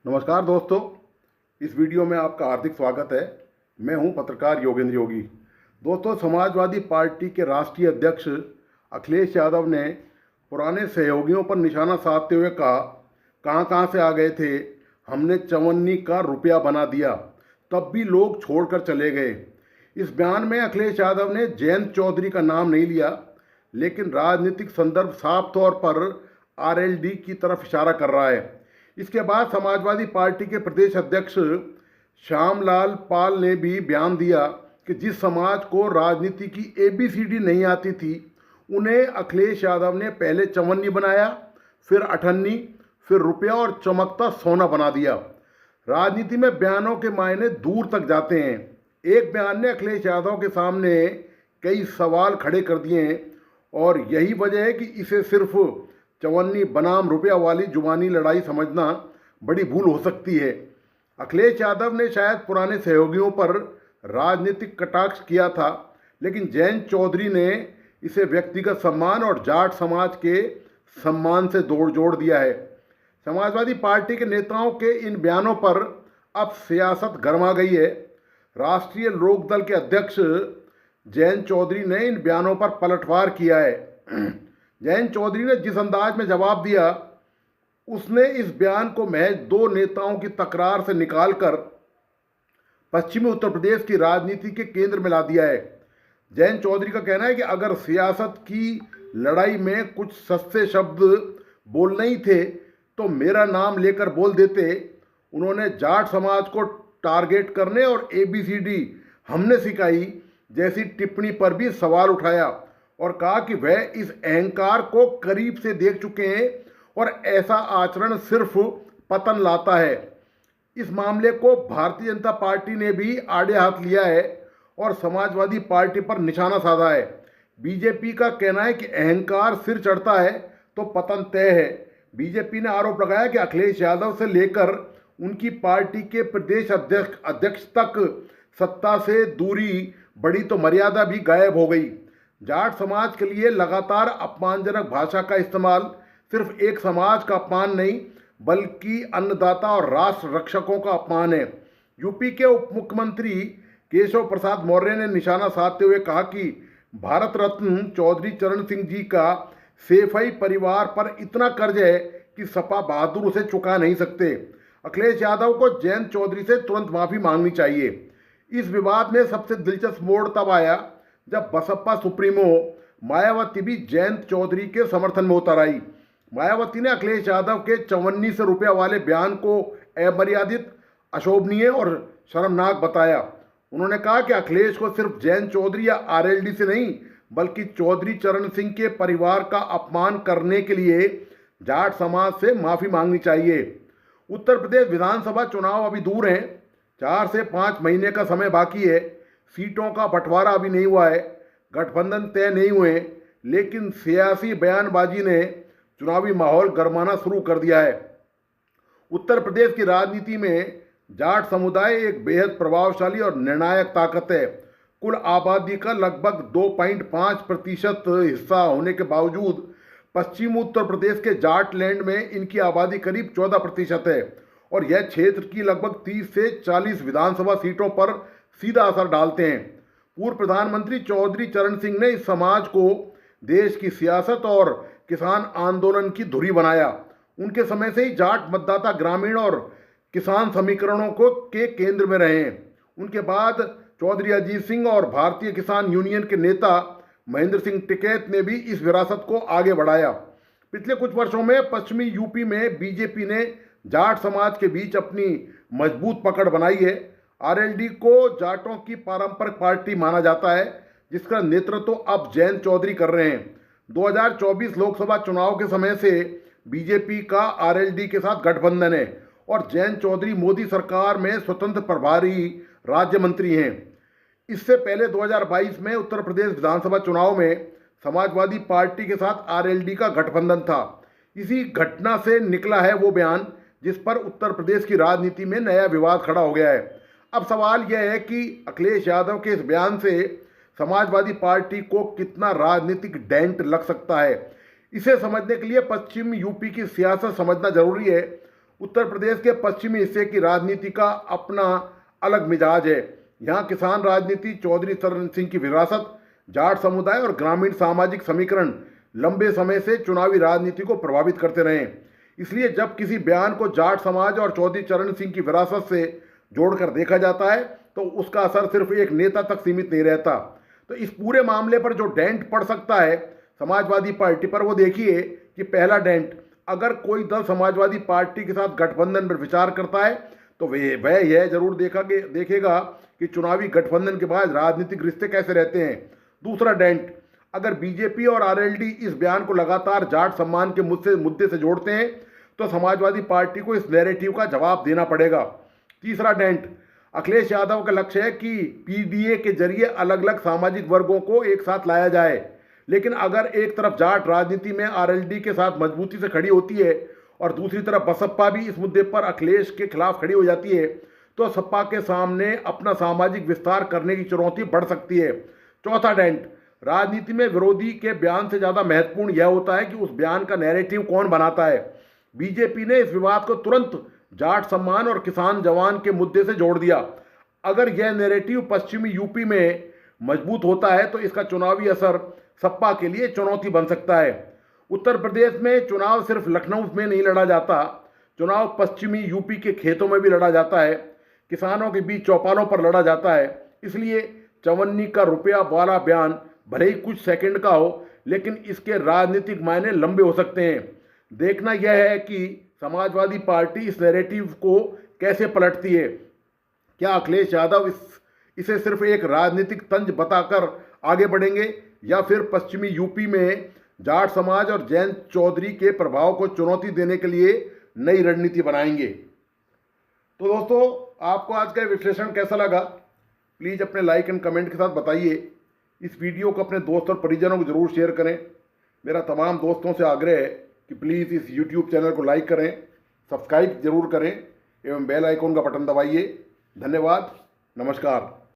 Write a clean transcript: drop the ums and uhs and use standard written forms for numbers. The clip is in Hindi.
नमस्कार दोस्तों, इस वीडियो में आपका हार्दिक स्वागत है। मैं हूं पत्रकार योगेंद्र योगी। दोस्तों, समाजवादी पार्टी के राष्ट्रीय अध्यक्ष अखिलेश यादव ने पुराने सहयोगियों पर निशाना साधते हुए कहा, कहां कहां से आ गए थे, हमने चवन्नी का रुपया बना दिया, तब भी लोग छोड़कर चले गए। इस बयान में अखिलेश यादव ने जयंत चौधरी का नाम नहीं लिया, लेकिन राजनीतिक संदर्भ साफ तौर पर आरएलडी की तरफ इशारा कर रहा है। इसके बाद समाजवादी पार्टी के प्रदेश अध्यक्ष श्यामलाल पाल ने भी बयान दिया कि जिस समाज को राजनीति की एबीसीडी नहीं आती थी, उन्हें अखिलेश यादव ने पहले चवन्नी बनाया, फिर अठन्नी, फिर रुपया और चमकता सोना बना दिया। राजनीति में बयानों के मायने दूर तक जाते हैं। एक बयान ने अखिलेश यादव के सामने कई सवाल खड़े कर दिए हैं और यही वजह है कि इसे सिर्फ चवन्नी बनाम रुपया वाली जुबानी लड़ाई समझना बड़ी भूल हो सकती है। अखिलेश यादव ने शायद पुराने सहयोगियों पर राजनीतिक कटाक्ष किया था, लेकिन जयंत चौधरी ने इसे व्यक्तिगत सम्मान और जाट समाज के सम्मान से जोड़ दिया है। समाजवादी पार्टी के नेताओं के इन बयानों पर अब सियासत गर्मा गई है। राष्ट्रीय लोकदल के अध्यक्ष जयंत चौधरी ने इन बयानों पर पलटवार किया है। जयंत चौधरी ने जिस अंदाज में जवाब दिया, उसने इस बयान को महज दो नेताओं की तकरार से निकालकर पश्चिमी उत्तर प्रदेश की राजनीति के केंद्र में ला दिया है। जयंत चौधरी का कहना है कि अगर सियासत की लड़ाई में कुछ सस्ते शब्द बोलने ही थे तो मेरा नाम लेकर बोल देते। उन्होंने जाट समाज को टारगेट करने और एबीसीडी हमने सिखाई जैसी टिप्पणी पर भी सवाल उठाया और कहा कि वह इस अहंकार को करीब से देख चुके हैं और ऐसा आचरण सिर्फ पतन लाता है। इस मामले को भारतीय जनता पार्टी ने भी आड़े हाथ लिया है और समाजवादी पार्टी पर निशाना साधा है। बीजेपी का कहना है कि अहंकार सिर चढ़ता है तो पतन तय है। बीजेपी ने आरोप लगाया कि अखिलेश यादव से लेकर उनकी पार्टी के प्रदेश अध्यक्ष तक सत्ता से दूरी बढ़ी तो मर्यादा भी गायब हो गई। जाट समाज के लिए लगातार अपमानजनक भाषा का इस्तेमाल सिर्फ एक समाज का अपमान नहीं, बल्कि अन्नदाता और राष्ट्र रक्षकों का अपमान है। यूपी के उप मुख्यमंत्री केशव प्रसाद मौर्य ने निशाना साधते हुए कहा कि भारत रत्न चौधरी चरण सिंह जी का सेफई परिवार पर इतना कर्ज है कि सपा बहादुर उसे चुका नहीं सकते। अखिलेश यादव को जयंत चौधरी से तुरंत माफी मांगनी चाहिए। इस विवाद में सबसे दिलचस्प मोड़ तब आया जब बसपा सुप्रीमो मायावती भी जयंत चौधरी के समर्थन में उतर आई। मायावती ने अखिलेश यादव के चवन्नी से रुपया वाले बयान को अमर्यादित, अशोभनीय और शर्मनाक बताया। उन्होंने कहा कि अखिलेश को सिर्फ जयंत चौधरी या आरएलडी से नहीं, बल्कि चौधरी चरण सिंह के परिवार का अपमान करने के लिए जाट समाज से माफी मांगनी चाहिए। उत्तर प्रदेश विधानसभा चुनाव अभी दूर हैं। 4 से 5 महीने का समय बाकी है। सीटों का बंटवारा अभी नहीं हुआ है, गठबंधन तय नहीं हुए, लेकिन सियासी बयानबाजी ने चुनावी माहौल गरमाना शुरू कर दिया है। उत्तर प्रदेश की राजनीति में जाट समुदाय एक बेहद प्रभावशाली और निर्णायक ताकत है। कुल आबादी का लगभग 2.5% हिस्सा होने के बावजूद पश्चिम उत्तर प्रदेश के जाट लैंड में इनकी आबादी करीब 14% है और यह क्षेत्र की लगभग 30 से 40 विधानसभा सीटों पर सीधा असर डालते हैं। पूर्व प्रधानमंत्री चौधरी चरण सिंह ने इस समाज को देश की सियासत और किसान आंदोलन की धुरी बनाया। उनके समय से ही जाट मतदाता ग्रामीण और किसान समीकरणों के केंद्र में रहे हैं। उनके बाद चौधरी अजीत सिंह और भारतीय किसान यूनियन के नेता महेंद्र सिंह टिकैत ने भी इस विरासत को आगे बढ़ाया। पिछले कुछ वर्षों में पश्चिमी यूपी में बीजेपी ने जाट समाज के बीच अपनी मजबूत पकड़ बनाई है। आरएलडी को जाटों की पारंपरिक पार्टी माना जाता है, जिसका नेतृत्व अब जयंत चौधरी कर रहे हैं। 2024 लोकसभा चुनाव के समय से बीजेपी का आरएलडी के साथ गठबंधन है और जयंत चौधरी मोदी सरकार में स्वतंत्र प्रभारी राज्य मंत्री हैं। इससे पहले 2022 में उत्तर प्रदेश विधानसभा चुनाव में समाजवादी पार्टी के साथ आरएलडी का गठबंधन था। इसी घटना से निकला है वो बयान जिस पर उत्तर प्रदेश की राजनीति में नया विवाद खड़ा हो गया है। अब सवाल यह है कि अखिलेश यादव के इस बयान से समाजवादी पार्टी को कितना राजनीतिक डेंट लग सकता है। इसे समझने के लिए पश्चिम यूपी की सियासत समझना जरूरी है। उत्तर प्रदेश के पश्चिमी हिस्से की राजनीति का अपना अलग मिजाज है। यहाँ किसान राजनीति, चौधरी चरण सिंह की विरासत, जाट समुदाय और ग्रामीण सामाजिक समीकरण लंबे समय से चुनावी राजनीति को प्रभावित करते रहे। इसलिए जब किसी बयान को जाट समाज और चौधरी चरण सिंह की विरासत से जोड़कर देखा जाता है तो उसका असर सिर्फ एक नेता तक सीमित नहीं रहता। तो इस पूरे मामले पर जो डेंट पड़ सकता है समाजवादी पार्टी पर, वो देखिए कि पहला डेंट, अगर कोई दल समाजवादी पार्टी के साथ गठबंधन पर विचार करता है तो वह यह जरूर देखेगा कि चुनावी गठबंधन के बाद राजनीतिक रिश्ते कैसे रहते हैं। दूसरा डेंट, अगर बीजेपी और आरएलडी इस बयान को लगातार जाट सम्मान के मुद्दे से जोड़ते हैं तो समाजवादी पार्टी को इस नैरेटिव का जवाब देना पड़ेगा। तीसरा डेंट, अखिलेश यादव का लक्ष्य है कि पीडीए के जरिए अलग अलग सामाजिक वर्गों को एक साथ लाया जाए, लेकिन अगर एक तरफ जाट राजनीति में आरएलडी के साथ मजबूती से खड़ी होती है और दूसरी तरफ बसपा भी इस मुद्दे पर अखिलेश के खिलाफ खड़ी हो जाती है तो सपा के सामने अपना सामाजिक विस्तार करने की चुनौती बढ़ सकती है। चौथा डेंट, राजनीति में विरोधी के बयान से ज़्यादा महत्वपूर्ण यह होता है कि उस बयान का नैरेटिव कौन बनाता है। बीजेपी ने इस विवाद को तुरंत जाट सम्मान और किसान जवान के मुद्दे से जोड़ दिया। अगर यह नैरेटिव पश्चिमी यूपी में मजबूत होता है तो इसका चुनावी असर सपा के लिए चुनौती बन सकता है। उत्तर प्रदेश में चुनाव सिर्फ लखनऊ में नहीं लड़ा जाता, चुनाव पश्चिमी यूपी के खेतों में भी लड़ा जाता है, किसानों के बीच चौपालों पर लड़ा जाता है। इसलिए चवन्नी का रुपया वाला बयान भले ही कुछ सेकंड का हो, लेकिन इसके राजनीतिक मायने लंबे हो सकते हैं। देखना यह है कि समाजवादी पार्टी इस नैरेटिव को कैसे पलटती है। क्या अखिलेश यादव इसे सिर्फ एक राजनीतिक तंज बताकर आगे बढ़ेंगे या फिर पश्चिमी यूपी में जाट समाज और जैन चौधरी के प्रभाव को चुनौती देने के लिए नई रणनीति बनाएंगे। तो दोस्तों, आपको आज का विश्लेषण कैसा लगा प्लीज़ अपने लाइक एंड कमेंट के साथ बताइए। इस वीडियो को अपने दोस्त और परिजनों को जरूर शेयर करें। मेरा तमाम दोस्तों से आग्रह है कि प्लीज़ इस YouTube चैनल को लाइक करें, सब्सक्राइब जरूर करें एवं बेल आइकॉन का बटन दबाइए। धन्यवाद, नमस्कार।